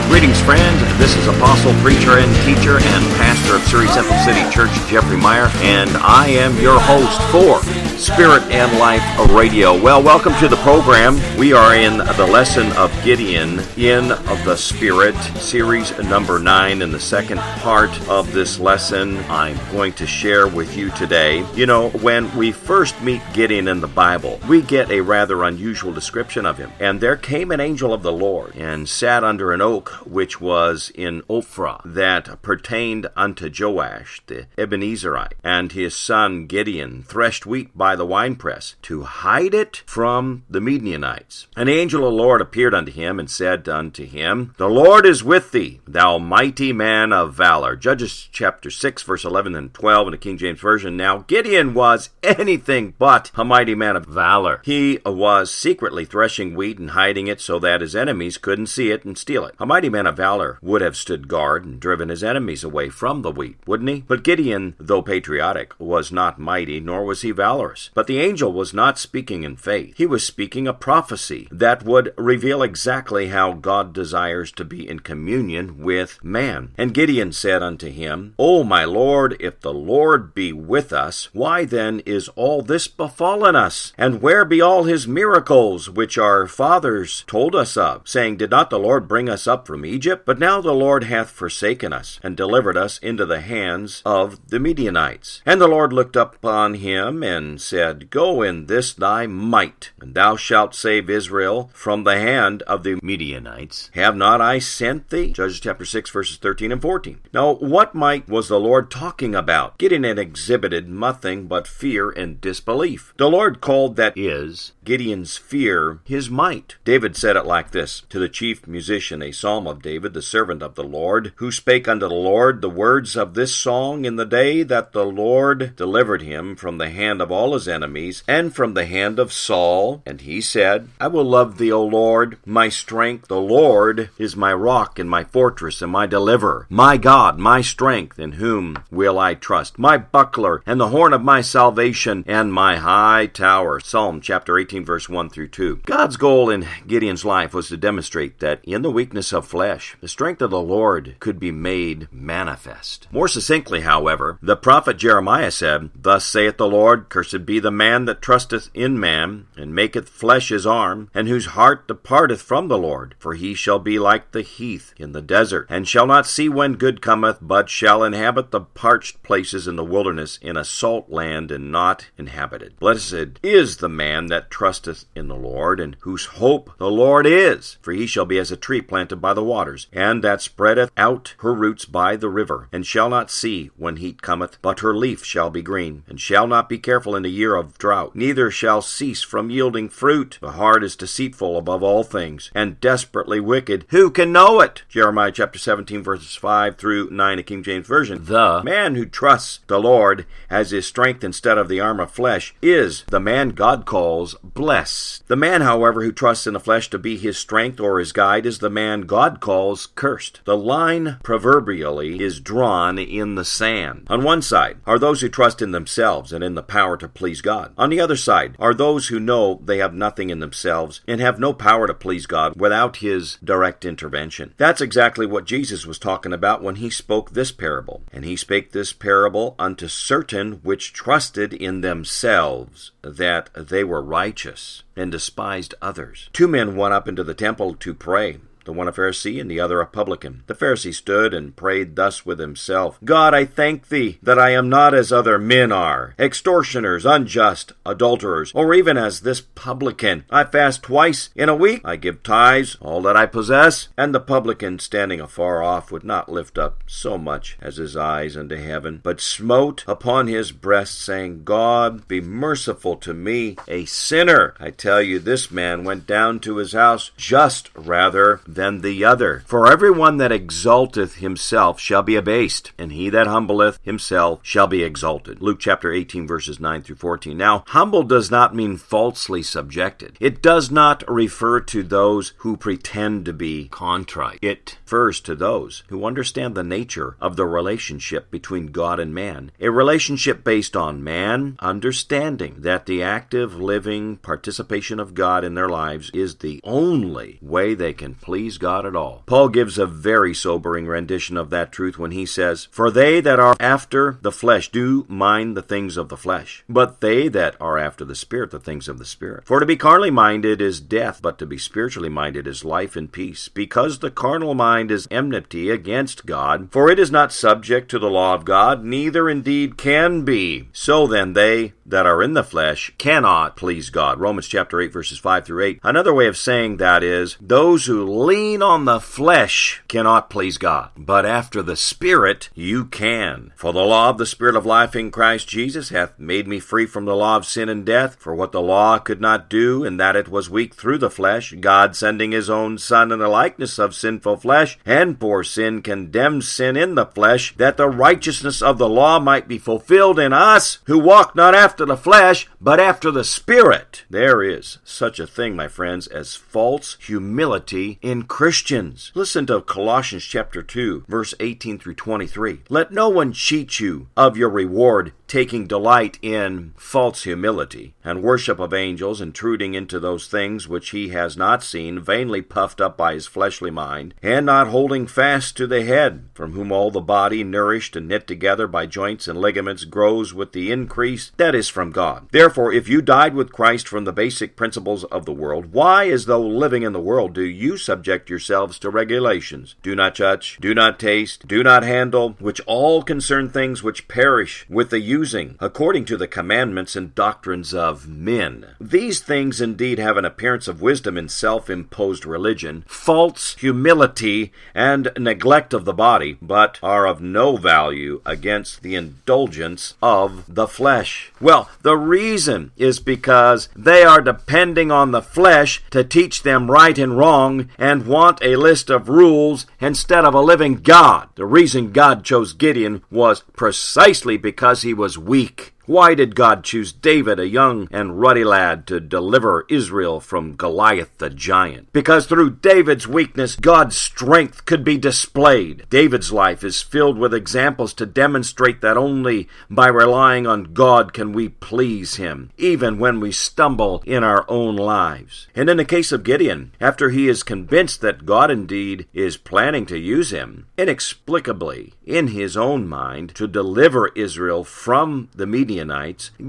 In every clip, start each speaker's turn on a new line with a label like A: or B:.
A: Greetings, friends. This is Apostle, Preacher, and Teacher, and Pastor of Surrey Central City Church, Jeffrey Meyer, and I am your host for Spirit and Life Radio. Well, welcome to the program. We are in the lesson of Gideon in the Spirit, series number 9, and the second part of this lesson I'm going to share with you today. You know, when we first meet Gideon in the Bible, we get a rather unusual description of him. And there came an angel of the Lord, and sat under an oak which was in Ophrah, that pertained unto Joash the Ebenezerite, and his son Gideon threshed wheat by the winepress, to hide it from the Midianites. And the angel of the Lord appeared unto him, and said unto him, The Lord is with thee, thou mighty man of valor. Judges chapter 6, verse 11 and 12 in the King James Version. Now Gideon was anything but a mighty man of valor. He was secretly threshing wheat and hiding it so that his enemies couldn't see it and steal it. A mighty man of valor would have stood guard and driven his enemies away from the wheat, wouldn't he? But Gideon, though patriotic, was not mighty, nor was he valorous. But the angel was not speaking in faith. He was speaking a prophecy that would reveal exactly how God desires to be in communion with man. And Gideon said unto him, O my Lord, if the Lord be with us, why then is all this befallen us? And where be all his miracles, which our fathers told us of, saying, Did not the Lord bring us up from Egypt? But now the Lord hath forsaken us, and delivered us into the hands of the Midianites. And the Lord looked upon him, and said, Go in this thy might, and thou shalt save Israel from the hand of the Midianites. Have not I sent thee? Judges chapter 6, verses 13 and 14. Now, what might was the Lord talking about? Gideon had exhibited nothing but fear and disbelief. The Lord called that is Gideon's fear his might. David said it like this to the chief musician, a psalm of David, the servant of the Lord, who spake unto the Lord the words of this song in the day that the Lord delivered him from the hand of all his enemies, and from the hand of Saul. And he said, I will love thee, O Lord, my strength. The Lord is my rock and my fortress and my deliverer, my God, my strength, in whom will I trust, my buckler and the horn of my salvation and my high tower. Psalm chapter 18, verse 1 through 2. God's goal in Gideon's life was to demonstrate that in the weakness of flesh, the strength of the Lord could be made manifest. More succinctly, however, the prophet Jeremiah said, Thus saith the Lord, Cursed be the man that trusteth in man, and maketh flesh his arm, and whose heart departeth from the Lord. For he shall be like the heath in the desert, and shall not see when good cometh, but shall inhabit the parched places in the wilderness, in a salt land and not inhabited. Blessed is the man that trusteth in the Lord, and whose hope the Lord is. For he shall be as a tree planted by the waters, and that spreadeth out her roots by the river, and shall not see when heat cometh, but her leaf shall be green, and shall not be careful in the year of drought, neither shall cease from yielding fruit. The heart is deceitful above all things, and desperately wicked. Who can know it? Jeremiah chapter 17, verses 5 through 9, the King James Version. The man who trusts the Lord as his strength instead of the arm of flesh is the man God calls blessed. The man, however, who trusts in the flesh to be his strength or his guide is the man God calls cursed. The line proverbially is drawn in the sand. On one side are those who trust in themselves and in the power to please God. On the other side are those who know they have nothing in themselves and have no power to please God without his direct intervention. That's exactly what Jesus was talking about when he spoke this parable. And he spake this parable unto certain which trusted in themselves that they were righteous, and despised others. 2 men went up into the temple to pray, the one a Pharisee and the other a publican. The Pharisee stood and prayed thus with himself, God, I thank thee that I am not as other men are, extortioners, unjust, adulterers, or even as this publican. I fast twice in a week. I give tithes, all that I possess. And the publican, standing afar off, would not lift up so much as his eyes unto heaven, but smote upon his breast, saying, God, be merciful to me, a sinner. I tell you, this man went down to his house just rather than the other. For everyone that exalteth himself shall be abased, and he that humbleth himself shall be exalted. Luke chapter 18, verses 9 through 14. Now, humble does not mean falsely subjected. It does not refer to those who pretend to be contrite. It refers to those who understand the nature of the relationship between God and man, a relationship based on man understanding that the active, living participation of God in their lives is the only way they can please please God at all. Paul gives a very sobering rendition of that truth when he says, "For they that are after the flesh do mind the things of the flesh, but they that are after the Spirit the things of the Spirit. For to be carnally minded is death, but to be spiritually minded is life and peace. Because the carnal mind is enmity against God, for it is not subject to the law of God, neither indeed can be. So then they that are in the flesh cannot please God." Romans chapter 8, verses 5 through 8. Another way of saying that is, those who lean on the flesh cannot please God, but after the Spirit you can. "For the law of the Spirit of life in Christ Jesus hath made me free from the law of sin and death. For what the law could not do, in that it was weak through the flesh, God sending his own Son in the likeness of sinful flesh, and for sin condemned sin in the flesh, that the righteousness of the law might be fulfilled in us, who walk not after the flesh, but after the Spirit." There is such a thing, my friends, as false humility in Christians. Listen to Colossians chapter 2, verse 18 through 23. "Let no one cheat you of your reward, taking delight in false humility, and worship of angels, intruding into those things which he has not seen, vainly puffed up by his fleshly mind, and not holding fast to the head, from whom all the body, nourished and knit together by joints and ligaments, grows with the increase that is from God. Therefore, if you died with Christ from the basic principles of the world, why, as though living in the world, do you subject yourselves to regulations? Do not touch, do not taste, do not handle, which all concern things which perish with the using, according to the commandments and doctrines of men. These things indeed have an appearance of wisdom in self-imposed religion, false humility, and neglect of the body, but are of no value against the indulgence of the flesh." Well, the reason is because they are depending on the flesh to teach them right and wrong, and want a list of rules instead of a living God. The reason God chose Gideon was precisely because he was weak. Why did God choose David, a young and ruddy lad, to deliver Israel from Goliath the giant? Because through David's weakness, God's strength could be displayed. David's life is filled with examples to demonstrate that only by relying on God can we please him, even when we stumble in our own lives. And in the case of Gideon, after he is convinced that God indeed is planning to use him, inexplicably, in his own mind, to deliver Israel from the Midianites,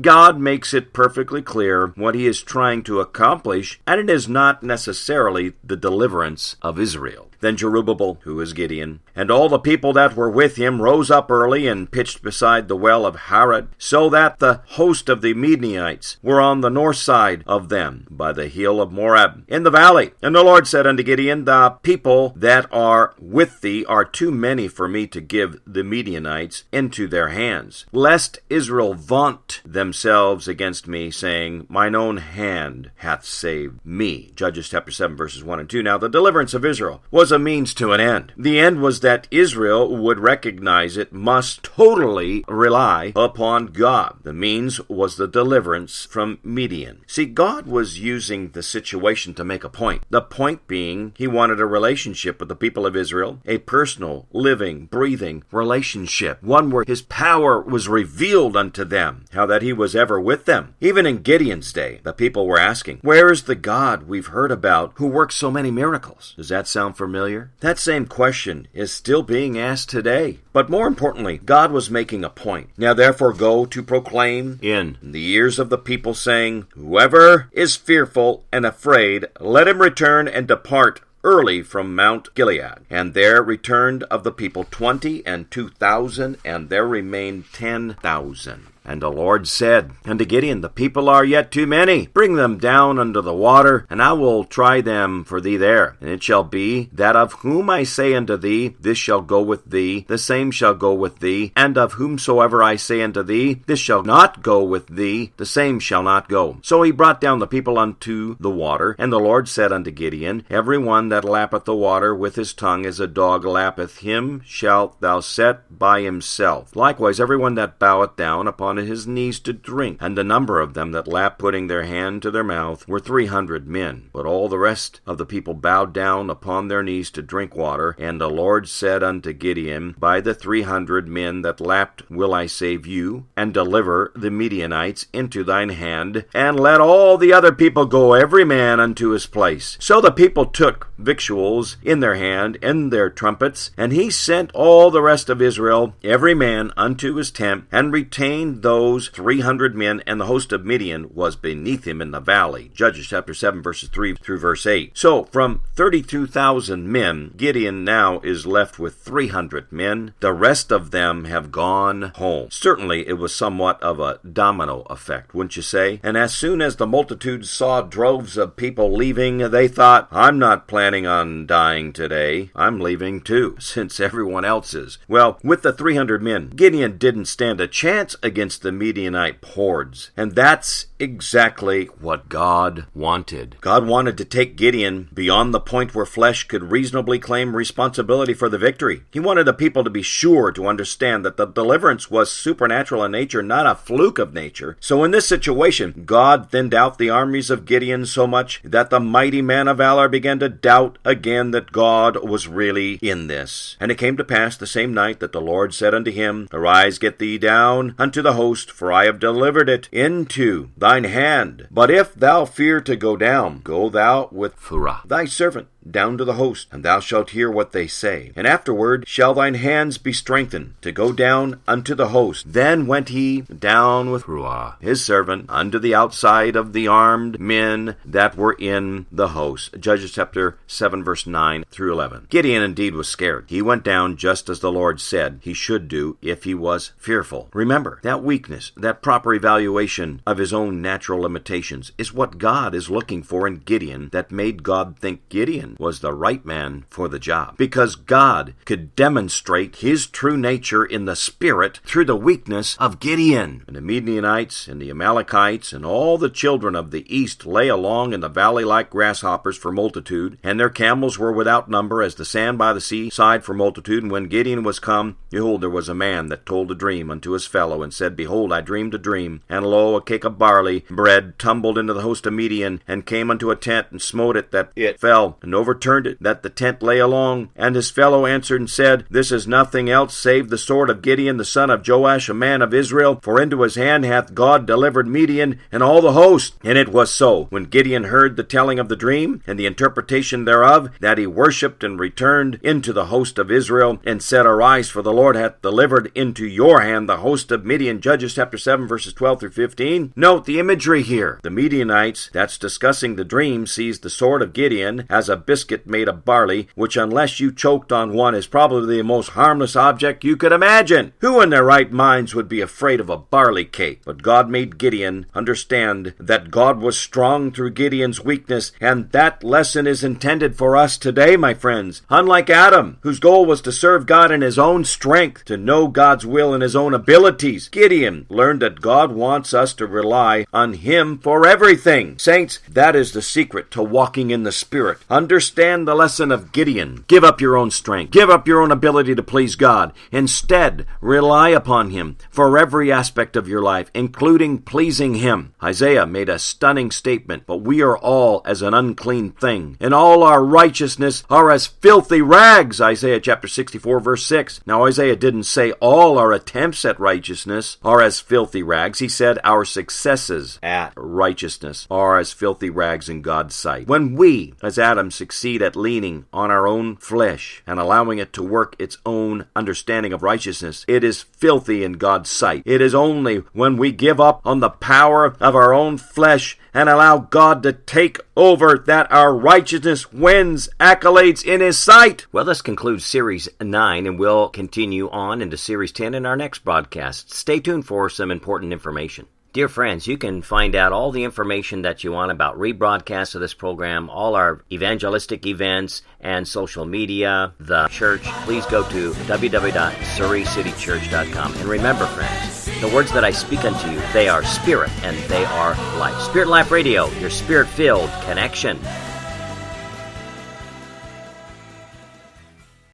A: God makes it perfectly clear what he is trying to accomplish, and it is not necessarily the deliverance of Israel. Then Jerubbaal, who is Gideon, and all the people that were with him rose up early and pitched beside the well of Harod, so that the host of the Midianites were on the north side of them, by the hill of Moab, in the valley. And the Lord said unto Gideon, The people that are with thee are too many for me to give the Midianites into their hands, lest Israel vaunt themselves against me, saying, Mine own hand hath saved me. Judges chapter 7, verses 1 and 2. Now the deliverance of Israel was a means to an end. The end was that Israel would recognize it must totally rely upon God. The means was the deliverance from Midian. See, God was using the situation to make a point. The point being, he wanted a relationship with the people of Israel, a personal, living, breathing relationship, one where his power was revealed unto them, how that he was ever with them. Even in Gideon's day, the people were asking, where is the God we've heard about who works so many miracles? Does that sound familiar? That same question is still being asked today. But more importantly, God was making a point. Now therefore go to proclaim in the ears of the people, saying, Whoever is fearful and afraid, let him return and depart early from Mount Gilead. And there returned of the people 22,000, and there remained 10,000. And the Lord said unto Gideon, The people are yet too many. Bring them down unto the water, and I will try them for thee there. And it shall be, that of whom I say unto thee, This shall go with thee, the same shall go with thee. And of whomsoever I say unto thee, This shall not go with thee, the same shall not go. So he brought down the people unto the water. And the Lord said unto Gideon, Every one that lappeth the water with his tongue as a dog lappeth, him shalt thou set by himself. Likewise every one that boweth down upon upon his knees to drink. And the number of them that lapped, putting their hand to their mouth, were 300 men. But all the rest of the people bowed down upon their knees to drink water. And the Lord said unto Gideon, By the 300 men that lapped will I save you, and deliver the Midianites into thine hand, and let all the other people go, every man unto his place. So the people took victuals in their hand, and their trumpets, and he sent all the rest of Israel, every man unto his tent, and retained those 300 men, and the host of Midian was beneath him in the valley. Judges chapter 7, verses 3 through verse 8. So, from 32,000 men, Gideon now is left with 300 men. The rest of them have gone home. Certainly, it was somewhat of a domino effect, wouldn't you say? And as soon as the multitudes saw droves of people leaving, they thought, I'm not planning on dying today. I'm leaving too, since everyone else is. Well, with the 300 men, Gideon didn't stand a chance against the Midianite hordes. And that's exactly what God wanted. God wanted to take Gideon beyond the point where flesh could reasonably claim responsibility for the victory. He wanted the people to be sure to understand that the deliverance was supernatural in nature, not a fluke of nature. So in this situation, God thinned out the armies of Gideon so much that the mighty man of valor began to doubt again that God was really in this. And it came to pass the same night that the Lord said unto him, Arise, get thee down unto the host, for I have delivered it into thine hand. But if thou fear to go down, go thou with Phurah thy servant down to the host, and thou shalt hear what they say. And afterward shall thine hands be strengthened to go down unto the host. Then went he down with Phurah his servant unto the outside of the armed men that were in the host. Judges chapter 7, verse 9 through 11. Gideon indeed was scared. He went down just as the Lord said he should do if he was fearful. Remember, that weakness, that proper evaluation of his own natural limitations, is what God is looking for in Gideon, that made God think Gideon was the right man for the job. Because God could demonstrate his true nature in the spirit through the weakness of Gideon. And the Midianites and the Amalekites and all the children of the east lay along in the valley like grasshoppers for multitude, and their camels were without number as the sand by the seaside for multitude. And when Gideon was come, behold, there was a man that told a dream unto his fellow, and said, Behold, I dreamed a dream, and lo, a cake of barley bread tumbled into the host of Midian, and came unto a tent, and smote it, that it fell, and overturned it, that the tent lay along. And his fellow answered and said, This is nothing else save the sword of Gideon, the son of Joash, a man of Israel, for into his hand hath God delivered Midian and all the host. And it was so, when Gideon heard the telling of the dream, and the interpretation thereof, that he worshipped and returned into the host of Israel, and said, Arise, for the Lord hath delivered into your hand the host of Midian. Judges chapter 7, verses 12 through 15. Note the imagery here. The Midianites, that's discussing the dream, sees the sword of Gideon as a biscuit made of barley, which unless you choked on one is probably the most harmless object you could imagine. Who in their right minds would be afraid of a barley cake? But God made Gideon understand that God was strong through Gideon's weakness, and that lesson is intended for us today, my friends. Unlike Adam, whose goal was to serve God in his own strength, to know God's will and his own abilities, Gideon learned that God wants us to rely on him for everything. Saints, that is the secret to walking in the Spirit. Understand the lesson of Gideon. Give up your own strength. Give up your own ability to please God. Instead, rely upon him for every aspect of your life, including pleasing him. Isaiah made a stunning statement, but we are all as an unclean thing, and all our righteousness are as filthy rags. Isaiah chapter 64, verse 6. Now, Isaiah didn't say all our attempts at righteousness are as filthy rags. He said our successes at righteousness are as filthy rags in God's sight. When we, as Adam, succeed at leaning on our own flesh and allowing it to work its own understanding of righteousness, it is filthy in God's sight. It is only when we give up on the power of our own flesh and allow God to take over that our righteousness wins accolades in his sight. Well, this concludes Series 9, and we'll continue on into Series 10 in our next broadcast. Stay tuned for some important information. Dear friends, you can find out all the information that you want about rebroadcasts of this program, all our evangelistic events, and social media, the church. Please go to www.surreycitychurch.com. And remember, friends, the words that I speak unto you, they are spirit and they are life. Spirit Life Radio, your spirit-filled connection.